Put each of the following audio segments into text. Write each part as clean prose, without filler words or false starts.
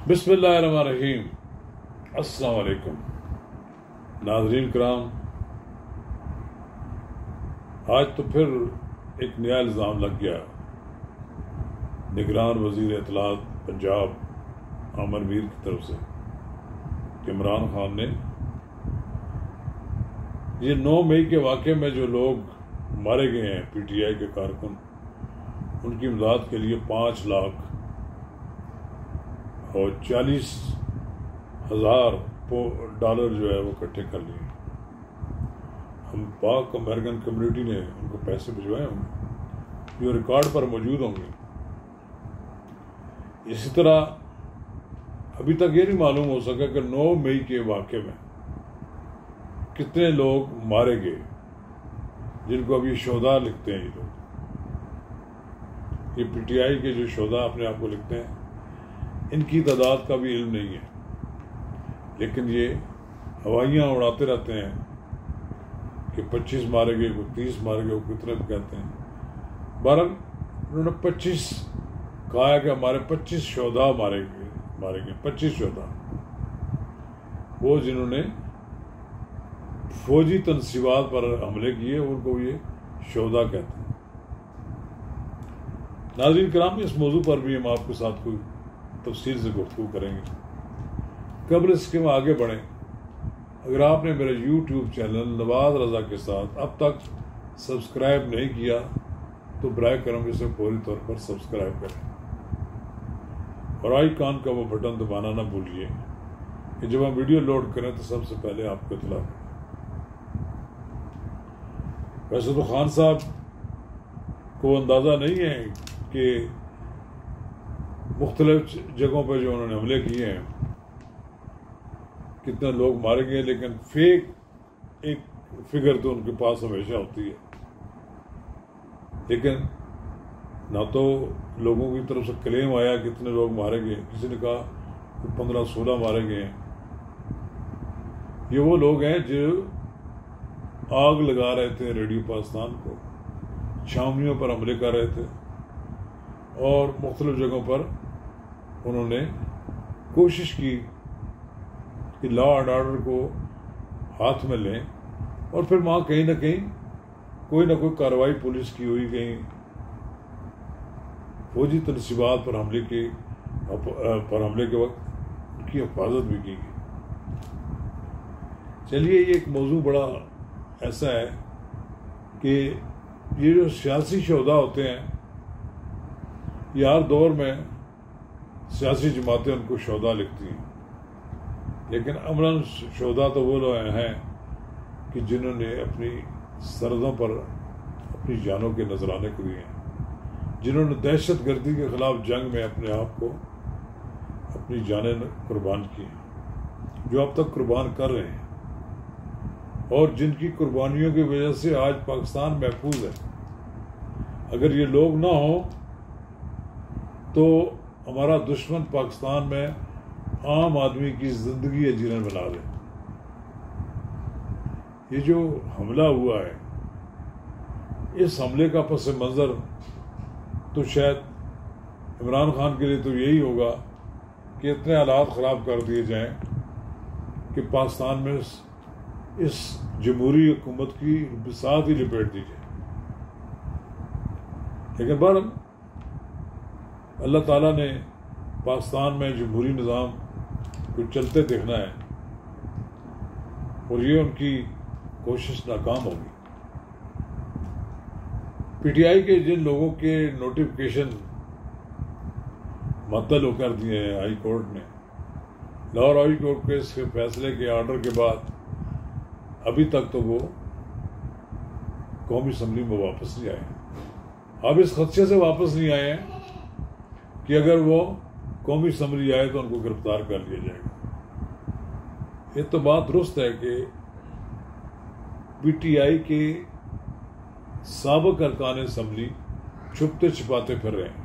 بسم اللہ الرحمن الرحیم۔ السلام علیکم ناظرین کرام، آج تو پھر ایک نیا الزام لگ گیا نگران وزیر اطلاعات پنجاب عامر میر کی طرف سے کہ عمران خان نے یہ 9 مئی کے واقعے میں جو لوگ مارے گئے ہیں پی ٹی آئی کے کارکن، ان کی امداد کے لیے 5 لاکھ اور 40,000 ڈالر جو ہے وہ اکٹھے کر لیے۔ ہم پاک امریکن کمیونٹی نے ان کو پیسے بھجوائے ہوں گے جو ریکارڈ پر موجود ہوں گے۔ اسی طرح ابھی تک یہ نہیں معلوم ہو سکا کہ 9 مئی کے واقعے میں کتنے لوگ مارے گئے، جن کو اب یہ شہداء لکھتے ہیں۔ یہ پی ٹی آئی کے جو شہداء اپنے آپ کو لکھتے ہیں، ان کی تعداد کا بھی علم نہیں ہے، لیکن یہ ہوائیاں اڑاتے رہتے ہیں کہ 25 مارے گئے، کوئی 30 مارے گئے، وہ کتنے کہتے ہیں۔ بہرحال انہوں نے 25 کہا ہے کہ ہمارے 25 شہداء مارے گئے 25 شہداء، وہ جنہوں نے فوجی تنصیبات پر حملے کیے، ان کو یہ شہداء کہتے ہیں۔ ناظرین کرام، اس موضوع پر بھی ہم آپ کے ساتھ کوئی تفصیل سے گفتگو کریں گے۔ قبل اس کے آگے بڑھیں، اگر آپ نے میرے یوٹیوب چینل نواز رضا کے ساتھ اب تک سبسکرائب نہیں کیا تو برائے کرم اسے فوری طور پر سبسکرائب کریں، اور آئی کان کا وہ بٹن دبانا نہ بھولیے کہ جب ہم ویڈیو لوڈ کریں تو سب سے پہلے آپ کو اطلاع کریں۔ ویسے تو خان صاحب کو اندازہ نہیں ہے کہ مختلف جگہوں پہ جو انہوں نے حملے کیے ہیں کتنے لوگ مارے گئے، لیکن فیک ایک فگر تو ان کے پاس ہمیشہ ہوتی ہے۔ لیکن نہ تو لوگوں کی طرف سے کلیم آیا کتنے لوگ مارے گئے، کسی نے کہا 15-16 مارے گئے ہیں۔ یہ وہ لوگ ہیں جو آگ لگا رہے تھے ریڈیو پاکستان کو، چھاؤنیوں پر حملے کر رہے تھے، اور مختلف جگہوں پر انہوں نے کوشش کی کہ لا اینڈ آرڈر کو ہاتھ میں لیں، اور پھر وہاں کہیں نہ کہیں کوئی نہ کوئی کارروائی پولیس کی ہوئی، کہیں فوجی تنصیبات پر حملے کے وقت ان کی حفاظت بھی کی گئی۔ چلیے، یہ ایک موضوع بڑا ایسا ہے کہ یہ جو سیاسی شہداء ہوتے ہیں، یہ ہر دور میں سیاسی جماعتیں ان کو شہداء لکھتی ہیں، لیکن عملاً شہداء تو وہ لوگ ہیں کہ جنہوں نے اپنی سرحدوں پر اپنی جانوں کے نذرانے دیے ہیں، جنہوں نے دہشت گردی کے خلاف جنگ میں اپنے آپ کو اپنی جانیں قربان کی ہیں، جو اب تک قربان کر رہے ہیں، اور جن کی قربانیوں کی وجہ سے آج پاکستان محفوظ ہے۔ اگر یہ لوگ نہ ہوں تو ہمارا دشمن پاکستان میں عام آدمی کی زندگی اجیرن بنا دے۔ یہ جو حملہ ہوا ہے، اس حملے کا پس منظر تو شاید عمران خان کے لیے تو یہی ہوگا کہ اتنے حالات خراب کر دیے جائیں کہ پاکستان میں اس جمہوری حکومت کی بساط ہی لپیٹ دی جائے۔ لیکن بہرحال اللہ تعالیٰ نے پاکستان میں جمہوری نظام کو چلتے دیکھنا ہے، اور یہ ان کی کوشش ناکام ہوگی۔ پی ٹی آئی کے جن لوگوں کے نوٹیفکیشن معطل کر دیے ہیں ہائی کورٹ نے، لاہور ہائی کورٹ کے اس فیصلے کے آرڈر کے بعد ابھی تک تو وہ قومی اسمبلی میں واپس نہیں آئے۔ اب اس خدشے سے واپس نہیں آئے ہیں کہ اگر وہ قومی اسمبلی آئے تو ان کو گرفتار کر لیا جائے گا۔ یہ تو بات درست ہے کہ پی ٹی آئی کے سابق ارکان اسمبلی چھپتے چھپاتے پھر رہے ہیں۔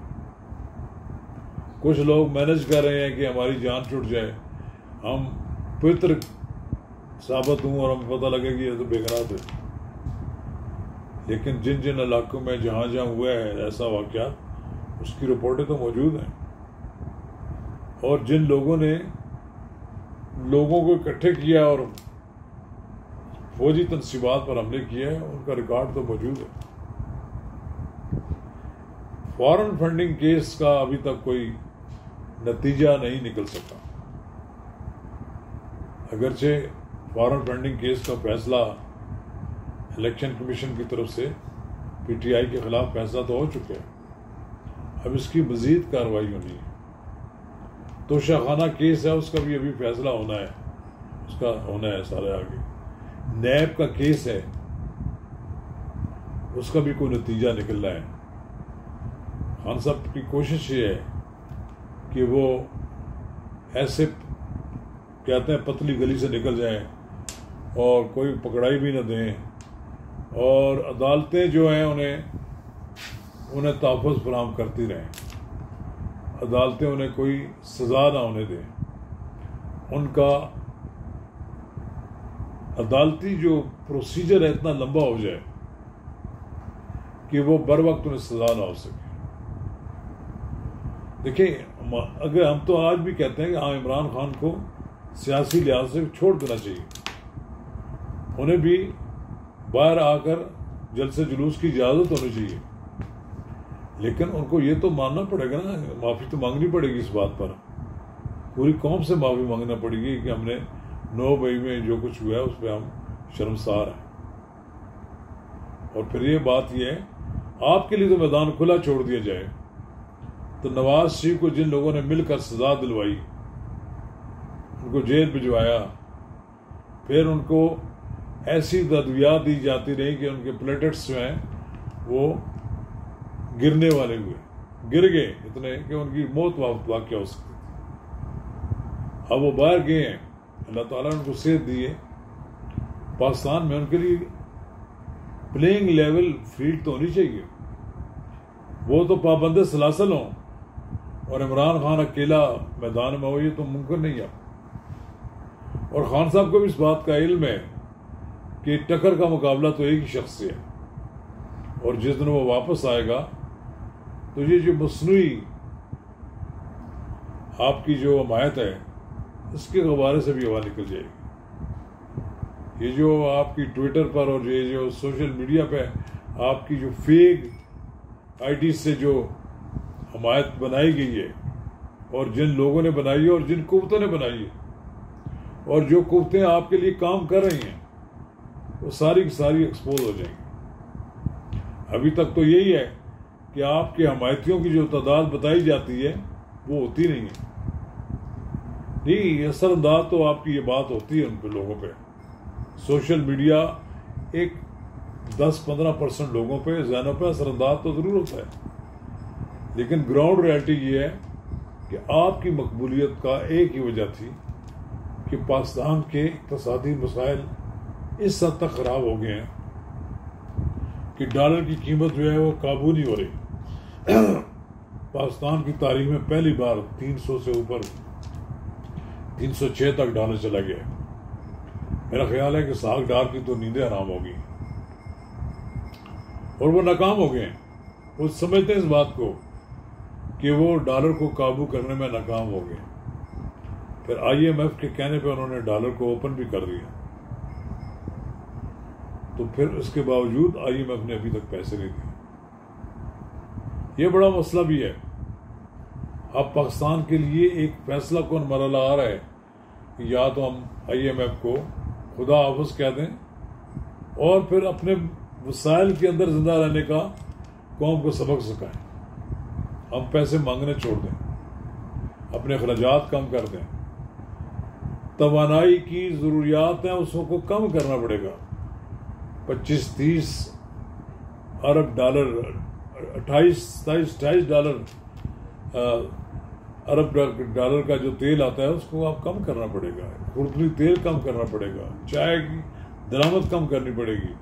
کچھ لوگ مینج کر رہے ہیں کہ ہماری جان چھوٹ جائے، ہم پوتر ثابت ہوں اور ہمیں پتہ لگے کہ یہ تو بے گناہ تھے۔ لیکن جن جن علاقوں میں جہاں ہوا ہے ایسا واقعہ، اس کی رپورٹیں تو موجود ہیں، اور جن لوگوں نے لوگوں کو اکٹھے کیا اور فوجی تنصیبات پر حملے کیے ہیں، ان کا ریکارڈ تو موجود ہے۔ فارن فنڈنگ کیس کا ابھی تک کوئی نتیجہ نہیں نکل سکا، اگرچہ فارن فنڈنگ کیس کا فیصلہ الیکشن کمیشن کی طرف سے پی ٹی آئی کے خلاف فیصلہ تو ہو چکا ہے، اب اس کی مزید کارروائی ہونی ہے۔ توشہ خانہ کیس ہے، اس کا بھی ابھی فیصلہ ہونا ہے، اس کا ہونا ہے سارے آگے۔ نیب کا کیس ہے، اس کا بھی کوئی نتیجہ نکلنا ہے۔ خان صاحب کی کوشش یہ ہے کہ وہ ایسے کہتے ہیں پتلی گلی سے نکل جائیں اور کوئی پکڑائی بھی نہ دیں، اور عدالتیں جو ہیں انہیں تحفظ فراہم کرتی رہیں، عدالتیں انہیں کوئی سزا نہ ہونے دیں، ان کا عدالتی جو پروسیجر ہے اتنا لمبا ہو جائے کہ وہ بر وقت انہیں سزا نہ ہو سکے۔ دیکھیں، اگر ہم تو آج بھی کہتے ہیں کہ ہاں عمران خان کو سیاسی لحاظ سے چھوڑ دینا چاہیے، انہیں بھی باہر آ کر جلسے جلوس کی اجازت ہونی چاہیے، لیکن ان کو یہ تو ماننا پڑے گا نا، معافی تو مانگنی پڑے گی اس بات پر، پوری قوم سے معافی مانگنا پڑے گی کہ ہم نے 9 مئی میں جو کچھ ہوا ہے اس پہ ہم شرمسار ہیں۔ اور پھر یہ بات یہ ہے، آپ کے لیے تو میدان کھلا چھوڑ دیا جائے، تو نواز شریف کو جن لوگوں نے مل کر سزا دلوائی، ان کو جیل بھجوایا، پھر ان کو ایسی تدبیرات دی جاتی رہی کہ ان کے پلیٹٹس جو ہیں وہ گرنے والے ہوئے، گر گئے اتنے کہ ان کی موت واقع ہو سکتی تھی۔ اب وہ باہر گئے ہیں، اللہ تعالیٰ نے ان کو صحت دی ہے، پاکستان میں ان کے لیے پلینگ لیول فیلڈ تو ہونی چاہیے، وہ تو پابند سلاسل ہوں اور عمران خان اکیلا میدان میں ہو، یہ تو ممکن نہیں ہے۔ اور خان صاحب کو بھی اس بات کا علم ہے کہ ٹکر کا مقابلہ تو ایک ہی شخص سے ہے، اور جس دن وہ واپس آئے گا تو یہ جو مصنوعی آپ کی جو حمایت ہے اس کے غبارے سے بھی ہوا نکل جائے گی۔ یہ جو آپ کی ٹویٹر پر اور یہ جو سوشل میڈیا پہ آپ کی جو فیک آئی ڈی سے جو حمایت بنائی گئی ہے، اور جن لوگوں نے بنائی ہے اور جن قوتوں نے بنائی ہے، اور جو قوتیں آپ کے لیے کام کر رہی ہیں، وہ ساری کی ساری ایکسپوز ہو جائیں گی۔ ابھی تک تو یہی ہے کہ آپ کے حمایتیوں کی جو تعداد بتائی جاتی ہے وہ ہوتی نہیں ہے، نہیں، اثر انداز تو آپ کی یہ بات ہوتی ہے ان پہ، لوگوں پہ، سوشل میڈیا ایک 10-15% لوگوں پہ، ذہنوں پہ اثر انداز تو ضرور ہوتا ہے، لیکن گراؤنڈ ریالٹی یہ ہے کہ آپ کی مقبولیت کا ایک ہی وجہ تھی کہ پاکستان کے اقتصادی مسائل اس حد تک خراب ہو گئے ہیں کہ ڈالر کی قیمت جو ہے وہ قابو نہیں ہو رہی۔ پاکستان کی تاریخ میں پہلی بار 300 سے اوپر 306 تک ڈالر چلا گیا ہے۔ میرا خیال ہے کہ ساکھ ڈار کی تو نیندیں حرام ہو گئی اور وہ ناکام ہو گئے ہیں، وہ سمجھتے ہیں اس بات کو کہ وہ ڈالر کو قابو کرنے میں ناکام ہو گئے۔ پھر آئی ایم ایف کے کہنے پہ انہوں نے ڈالر کو اوپن بھی کر دیا، تو پھر اس کے باوجود آئی ایم ایف نے ابھی تک پیسے نہیں دیے۔ یہ بڑا مسئلہ بھی ہے۔ اب پاکستان کے لیے ایک فیصلہ کن مرحلہ آ رہا ہے کہ یا تو ہم آئی ایم ایف کو خدا حافظ کہہ دیں اور پھر اپنے وسائل کے اندر زندہ رہنے کا قوم کو سبق سکھائیں، ہم پیسے مانگنے چھوڑ دیں، اپنے اخراجات کم کر دیں، توانائی کی ضروریات ہیں اس کو کم کرنا پڑے گا۔ 25-30 ارب ڈالر، 28-27 ارب ڈالر کا جو تیل آتا ہے اس کو آپ کم کرنا پڑے گا، خوردنی تیل کم کرنا پڑے گا، چائے کی درآمد کم کرنی پڑے گی،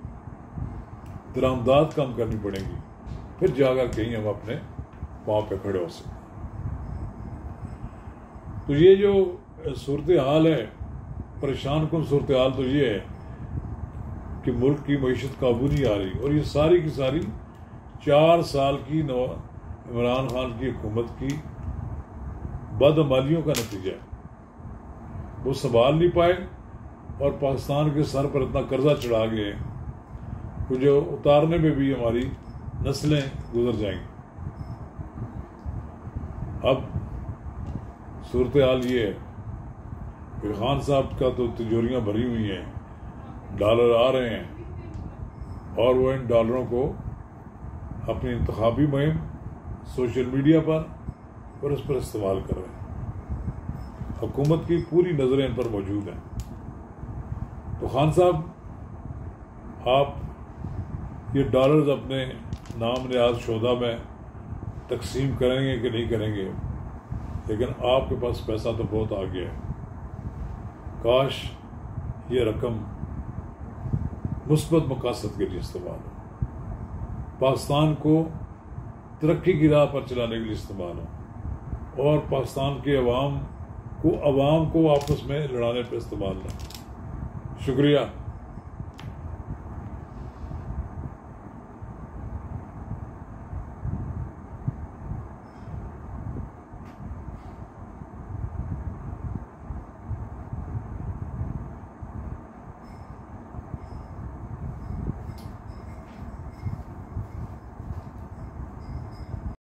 درآمدات کم کرنی پڑے گی، پھر جا کر کہیں ہم اپنے پاؤں پہ کھڑے ہو سکیں۔ تو یہ جو صورتحال ہے، پریشان کن صورتحال تو یہ ہے کہ ملک کی معیشت قابو نہیں آ رہی، اور یہ ساری کی ساری 4 سال کی عمران خان کی حکومت کی بدعمالیوں کا نتیجہ ہے. وہ سنبھال نہیں پائے اور پاکستان کے سر پر اتنا قرضہ چڑھا گئے کہ جو اتارنے میں بھی ہماری نسلیں گزر جائیں گی. اب صورتحال یہ ہے کہ خان صاحب کا تو تجوریاں بھری ہوئی ہیں، ڈالر آ رہے ہیں اور وہ ان ڈالروں کو اپنی انتخابی مہم سوشل میڈیا پر اور اس پر استعمال کر رہے ہیں. حکومت کی پوری نظریں ان پر موجود ہیں. تو خان صاحب آپ یہ ڈالرز اپنے نام نیاز شہدا میں تقسیم کریں گے کہ نہیں کریں گے، لیکن آپ کے پاس پیسہ تو بہت آ گیا ہے. کاش یہ رقم مثبت مقاصد کے لیے استعمال ہو، پاکستان کو ترقی کی راہ پر چلانے کے لیے استعمال ہو، اور پاکستان کے عوام کو آپس میں لڑانے پہ استعمال نہ. شکریہ.